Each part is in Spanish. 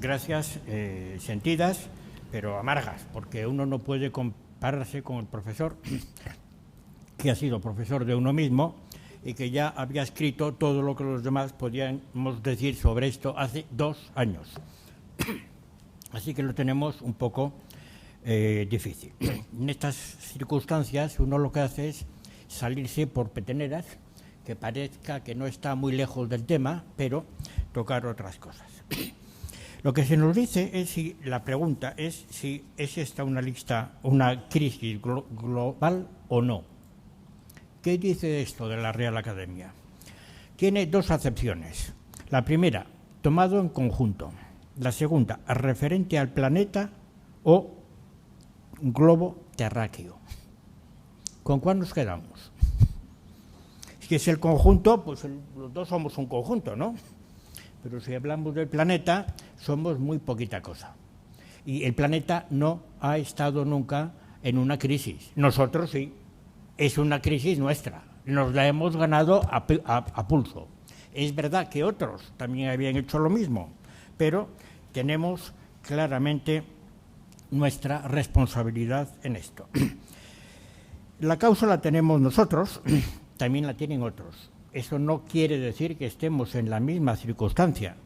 gracias sentidas, pero amargas, porque uno no puede compararse con el profesor que ha sido profesor de uno mismo y que ya había escrito todo lo que los demás podíamos decir sobre esto hace 2 años. Así que lo tenemos un poco difícil. En estas circunstancias uno lo que hace es salirse por peteneras, que parezca que no está muy lejos del tema, pero tocar otras cosas. Lo que se nos dice es si la pregunta es si es esta una crisis global o no. ¿Qué dice esto de la Real Academia? Tiene 2 acepciones. La primera, tomado en conjunto. La segunda, referente al planeta o globo terráqueo. ¿Con cuál nos quedamos? Si es el conjunto, pues los dos somos un conjunto, ¿no? Pero si hablamos del planeta, somos muy poquita cosa. Y el planeta no ha estado nunca en una crisis. Nosotros sí. Es una crisis nuestra. Nos la hemos ganado a pulso. Es verdad que otros también habían hecho lo mismo, pero tenemos claramente nuestra responsabilidad en esto. La causa la tenemos nosotros, también la tienen otros. Eso no quiere decir que estemos en la misma circunstancia.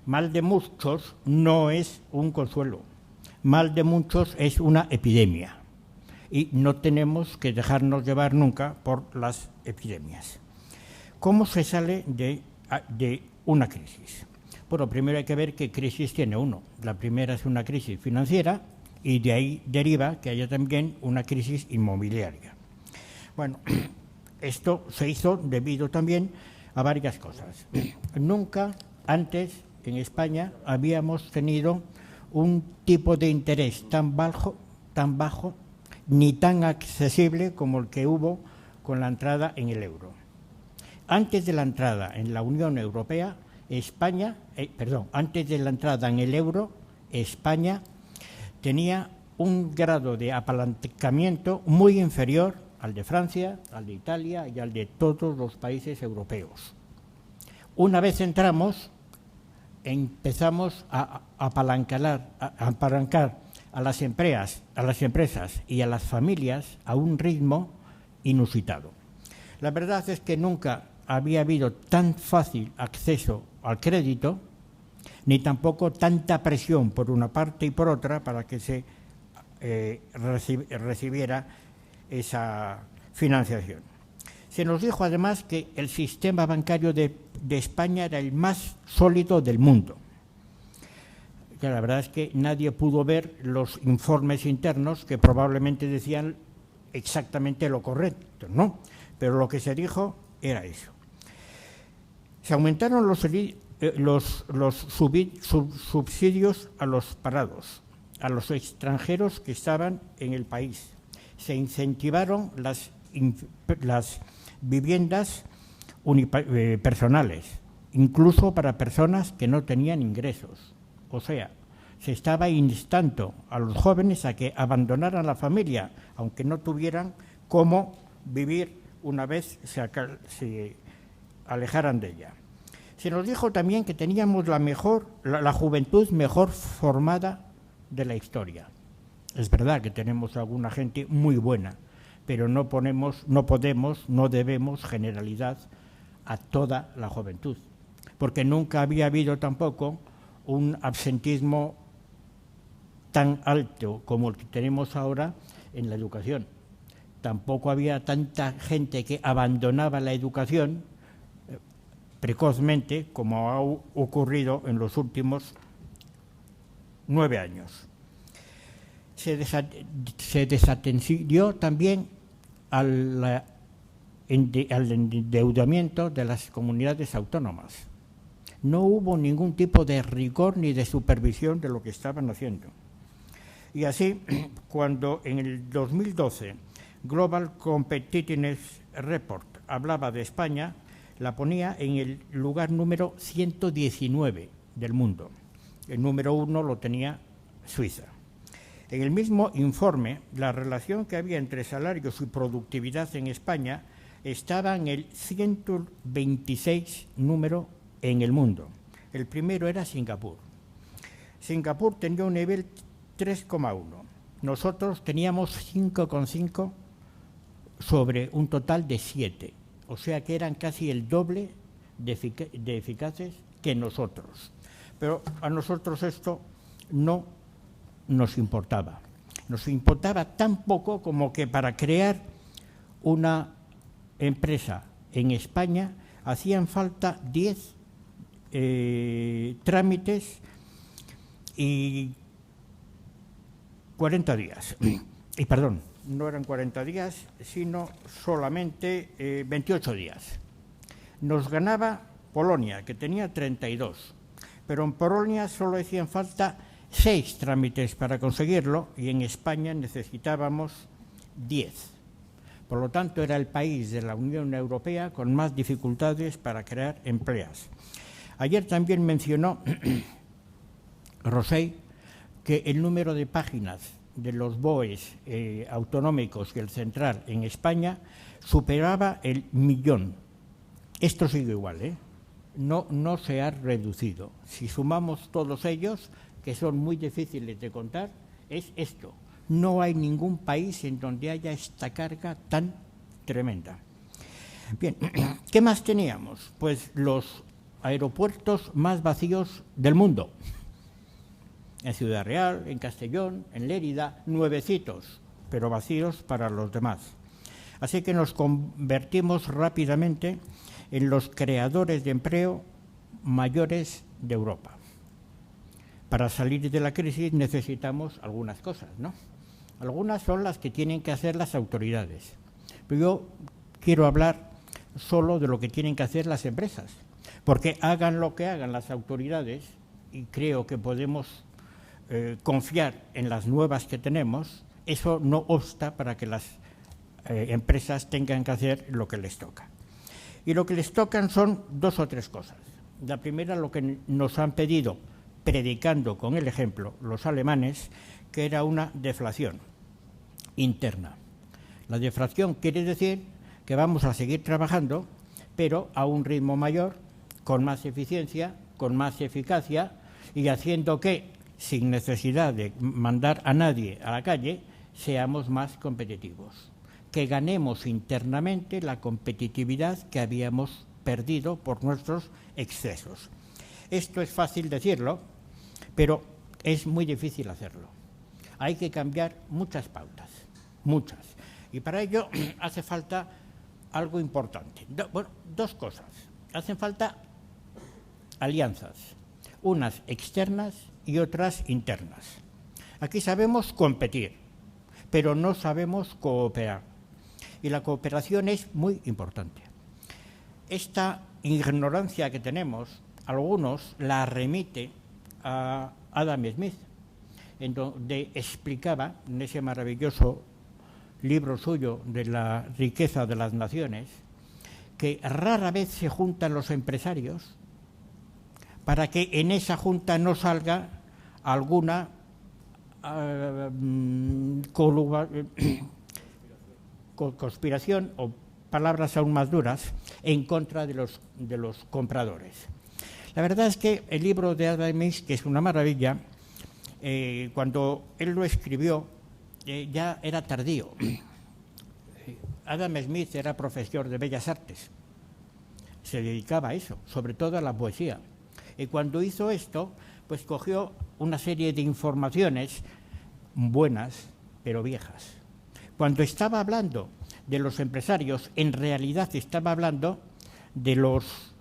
Mal de muchos no es un consuelo. Mal de muchos es una epidemia. Y no tenemos que dejarnos llevar nunca por las epidemias. ¿Cómo se sale de una crisis? Bueno, primero hay que ver qué crisis tiene uno. La primera es una crisis financiera y de ahí deriva que haya también una crisis inmobiliaria. Bueno, esto se hizo debido también a varias cosas. Nunca antes en España habíamos tenido un tipo de interés tan bajo, ni tan accesible como el que hubo con la entrada en el euro. Antes de la entrada en la Unión Europea, antes de la entrada en el euro, España tenía un grado de apalancamiento muy inferior al de Francia, al de Italia y al de todos los países europeos. Una vez entramos, empezamos a apalancar a las empresas y a las familias a un ritmo inusitado. La verdad es que nunca había habido tan fácil acceso al crédito, ni tampoco tanta presión por una parte y por otra para que se recibiera esa financiación. Se nos dijo además que el sistema bancario de España era el más sólido del mundo. Que la verdad es que nadie pudo ver los informes internos que probablemente decían exactamente lo correcto, ¿no? Pero lo que se dijo era eso. Se aumentaron los subsidios a los parados, a los extranjeros que estaban en el país. Se incentivaron las viviendas personales, incluso para personas que no tenían ingresos. O sea, se estaba instando a los jóvenes a que abandonaran la familia, aunque no tuvieran cómo vivir una vez se alejaran de ella. Se nos dijo también que teníamos la juventud mejor formada de la historia. Es verdad que tenemos alguna gente muy buena, pero no debemos generalidad a toda la juventud, porque nunca había habido tampoco un absentismo tan alto como el que tenemos ahora en la educación. Tampoco había tanta gente que abandonaba la educación precozmente como ha ocurrido en los últimos 9 años. Se desatendió también al endeudamiento de las comunidades autónomas. No hubo ningún tipo de rigor ni de supervisión de lo que estaban haciendo. Y así, cuando en el 2012 Global Competitiveness Report hablaba de España, la ponía en el lugar número 119 del mundo. El número 1 lo tenía Suiza. En el mismo informe, la relación que había entre salarios y productividad en España estaba en el 126 número en el mundo. El primero era Singapur. Singapur tenía un nivel 3,1. Nosotros teníamos 5,5 sobre un total de 7. O sea que eran casi el doble de eficaces que nosotros. Pero a nosotros esto no nos importaba. Nos importaba tan poco como que para crear una empresa en España hacían falta 10 trámites y 40 días. Y perdón, no eran 40 días, sino solamente 28 días. Nos ganaba Polonia, que tenía 32, pero en Polonia solo hacían falta 6 trámites para conseguirlo y en España necesitábamos 10. Por lo tanto, era el país de la Unión Europea con más dificultades para crear empleos. Ayer también mencionó Rosell que el número de páginas de los BOEs autonómicos y el central en España superaba el 1.000.000. Esto sigue igual, ¿eh? No se ha reducido. Si sumamos todos ellos, que son muy difíciles de contar, es esto. No hay ningún país en donde haya esta carga tan tremenda. Bien, ¿qué más teníamos? Pues los aeropuertos más vacíos del mundo. En Ciudad Real, en Castellón, en Lérida, nuevecitos, pero vacíos para los demás. Así que nos convertimos rápidamente en los creadores de empleo mayores de Europa. Para salir de la crisis necesitamos algunas cosas, ¿no? Algunas son las que tienen que hacer las autoridades. Pero yo quiero hablar solo de lo que tienen que hacer las empresas. Porque hagan lo que hagan las autoridades, y creo que podemos confiar en las nuevas que tenemos, eso no obsta para que las empresas tengan que hacer lo que les toca. Y lo que les tocan son 2 o 3 cosas. La primera, lo que nos han pedido, predicando con el ejemplo los alemanes, que era una deflación interna. La deflación quiere decir que vamos a seguir trabajando, pero a un ritmo mayor, con más eficiencia, con más eficacia, y haciendo que, sin necesidad de mandar a nadie a la calle, seamos más competitivos. Que ganemos internamente la competitividad que habíamos perdido por nuestros excesos. Esto es fácil decirlo, pero es muy difícil hacerlo. Hay que cambiar muchas pautas, muchas. Y para ello hace falta algo importante. Bueno, 2 cosas. Hacen falta alianzas, unas externas y otras internas. Aquí sabemos competir, pero no sabemos cooperar. Y la cooperación es muy importante. Esta ignorancia que tenemos, algunos la remite a Adam Smith, en donde explicaba, en ese maravilloso libro suyo de la riqueza de las naciones, que rara vez se juntan los empresarios para que en esa junta no salga alguna conspiración o palabras aún más duras en contra de los compradores. La verdad es que el libro de Adam Smith, que es una maravilla, cuando él lo escribió ya era tardío. Adam Smith era profesor de Bellas Artes, se dedicaba a eso, sobre todo a la poesía. Y cuando hizo esto, pues cogió una serie de informaciones buenas, pero viejas. Cuando estaba hablando de los empresarios, en realidad estaba hablando de los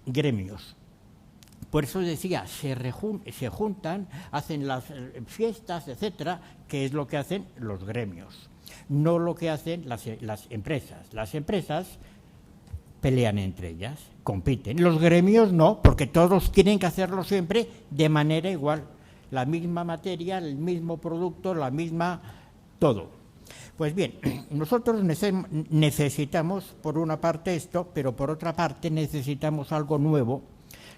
gremios. Por eso decía, se juntan, hacen las fiestas, etcétera, que es lo que hacen los gremios, no lo que hacen las empresas. Las empresas pelean entre ellas, compiten. Los gremios no, porque todos tienen que hacerlo siempre de manera igual. La misma materia, el mismo producto, la misma todo. Pues bien, nosotros necesitamos, por una parte esto, pero por otra parte necesitamos algo nuevo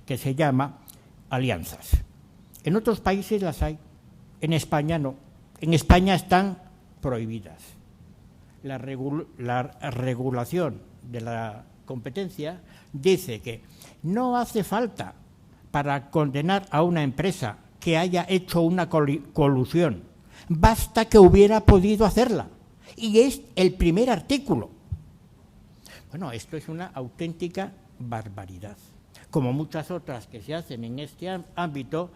que se llama alianzas. En otros países las hay, en España no. En España están prohibidas. La regulación de la competencia dice que no hace falta para condenar a una empresa que haya hecho una colusión, basta que hubiera podido hacerla. Y es el primer artículo. Bueno, esto es una auténtica barbaridad, como muchas otras que se hacen en este ámbito,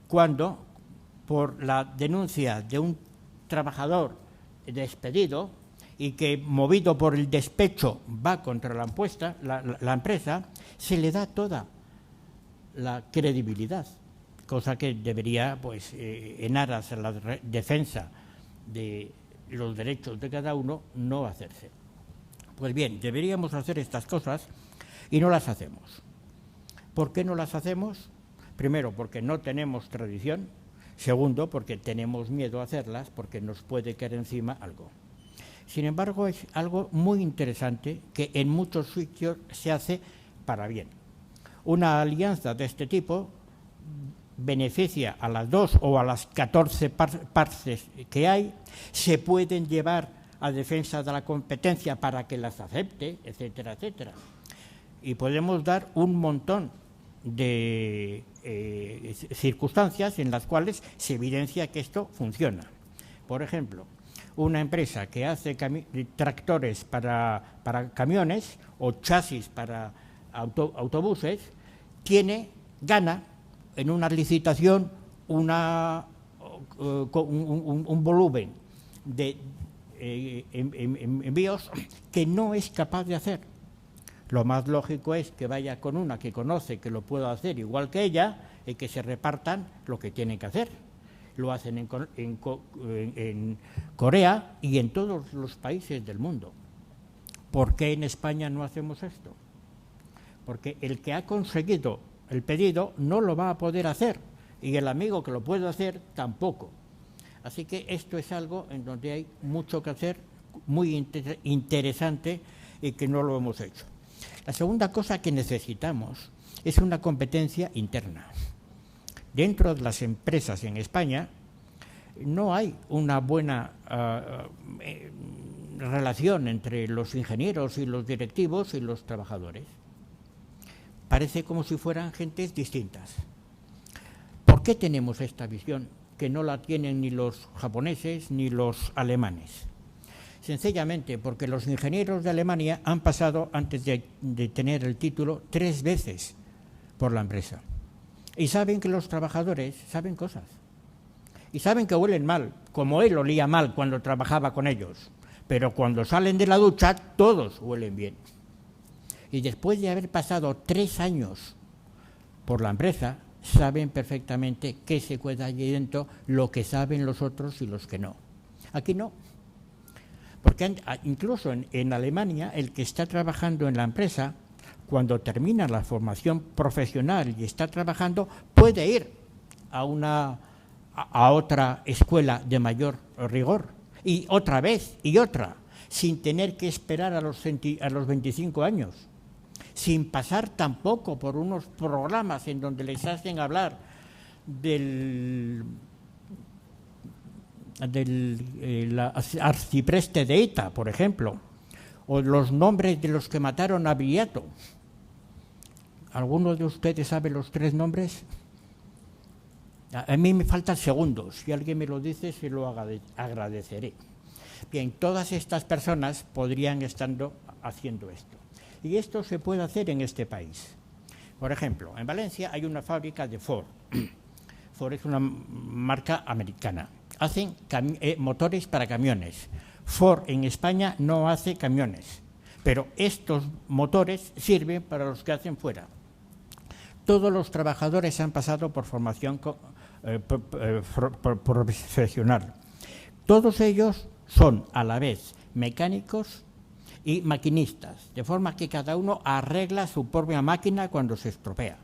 cuando por la denuncia de un trabajador despedido y que, movido por el despecho, va contra la empresa, se le da toda la credibilidad, cosa que debería, pues, en aras a la defensa de los derechos de cada uno, no hacerse. Pues bien, deberíamos hacer estas cosas y no las hacemos. ¿Por qué no las hacemos? Primero, porque no tenemos tradición. Segundo, porque tenemos miedo a hacerlas, porque nos puede caer encima algo. Sin embargo, es algo muy interesante que en muchos sitios se hace para bien. Una alianza de este tipo beneficia a las 2 o a las 14 partes que hay, se pueden llevar a defensa de la competencia para que las acepte, etcétera, etcétera. Y podemos dar un montón de circunstancias en las cuales se evidencia que esto funciona. Por ejemplo, una empresa que hace tractores para camiones o chasis para autobuses gana en una licitación un volumen de envíos que no es capaz de hacer. Lo más lógico es que vaya con una que conoce que lo pueda hacer igual que ella y que se repartan lo que tienen que hacer. Lo hacen en Corea y en todos los países del mundo. ¿Por qué en España no hacemos esto? Porque el que ha conseguido el pedido no lo va a poder hacer y el amigo que lo puede hacer tampoco. Así que esto es algo en donde hay mucho que hacer, muy interesante, y que no lo hemos hecho. La segunda cosa que necesitamos es una competencia interna. Dentro de las empresas en España no hay una buena relación entre los ingenieros y los directivos y los trabajadores. Parece como si fueran gentes distintas. ¿Por qué tenemos esta visión que no la tienen ni los japoneses ni los alemanes? Sencillamente porque los ingenieros de Alemania han pasado, antes de tener el título, 3 veces por la empresa. Y saben que los trabajadores saben cosas. Y saben que huelen mal, como él olía mal cuando trabajaba con ellos. Pero cuando salen de la ducha, todos huelen bien. Y después de haber pasado 3 años por la empresa, saben perfectamente qué se cuida allí dentro, lo que saben los otros y los que no. Aquí no. Porque incluso en Alemania, el que está trabajando en la empresa, cuando termina la formación profesional y está trabajando, puede ir a otra escuela de mayor rigor, y otra vez, y otra, sin tener que esperar a los 25 años, sin pasar tampoco por unos programas en donde les hacen hablar del arcipreste de Eta, por ejemplo, o los nombres de los que mataron a Viriato. ¿Alguno de ustedes sabe los 3 nombres? A mí me faltan segundos. Si alguien me lo dice, se lo agradeceré. Bien, todas estas personas podrían estar haciendo esto. Y esto se puede hacer en este país. Por ejemplo, en Valencia hay una fábrica de Ford. Ford es una marca americana. Hacen motores para camiones. Ford en España no hace camiones, pero estos motores sirven para los que hacen fuera. Todos los trabajadores han pasado por formación profesional. Todos ellos son a la vez mecánicos y maquinistas, de forma que cada uno arregla su propia máquina cuando se estropea.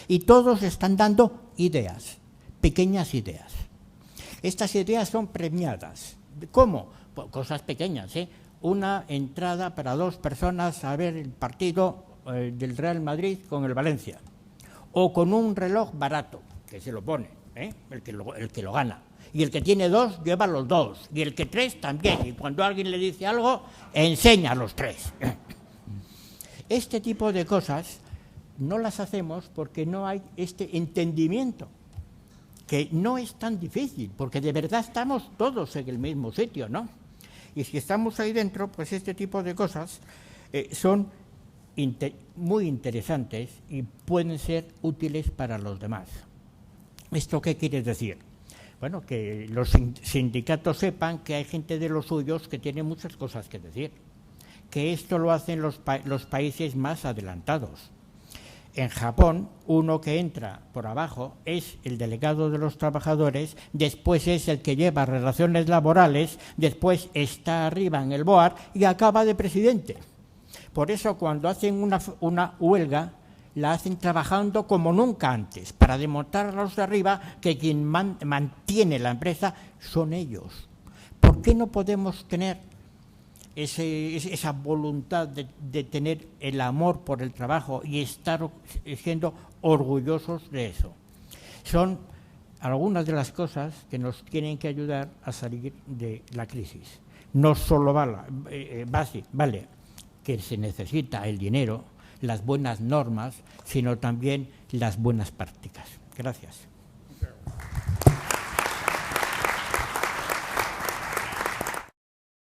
Y todos están dando ideas, pequeñas ideas. Estas ideas son premiadas. ¿Cómo? Pues cosas pequeñas, ¿eh? Una entrada para 2 personas a ver el partido del Real Madrid con el Valencia. O con un reloj barato, que se lo pone, el que lo gana. Y el que tiene 2 lleva los 2. Y el que 3 también. Y cuando alguien le dice algo, enseña a los 3. Este tipo de cosas no las hacemos porque no hay este entendimiento que no es tan difícil, porque de verdad estamos todos en el mismo sitio, ¿no? Y si estamos ahí dentro, pues este tipo de cosas son muy interesantes y pueden ser útiles para los demás. ¿Esto qué quiere decir? Bueno, que los sindicatos sepan que hay gente de los suyos que tiene muchas cosas que decir, que esto lo hacen los países más adelantados. En Japón, uno que entra por abajo es el delegado de los trabajadores, después es el que lleva relaciones laborales, después está arriba en el BOAR y acaba de presidente. Por eso cuando hacen una huelga, la hacen trabajando como nunca antes, para demostrar a los de arriba que quien mantiene la empresa son ellos. ¿Por qué no podemos tener esa voluntad de tener el amor por el trabajo y estar siendo orgullosos de eso? Son algunas de las cosas que nos tienen que ayudar a salir de la crisis. No solo vale que se necesita el dinero, las buenas normas, sino también las buenas prácticas. Gracias.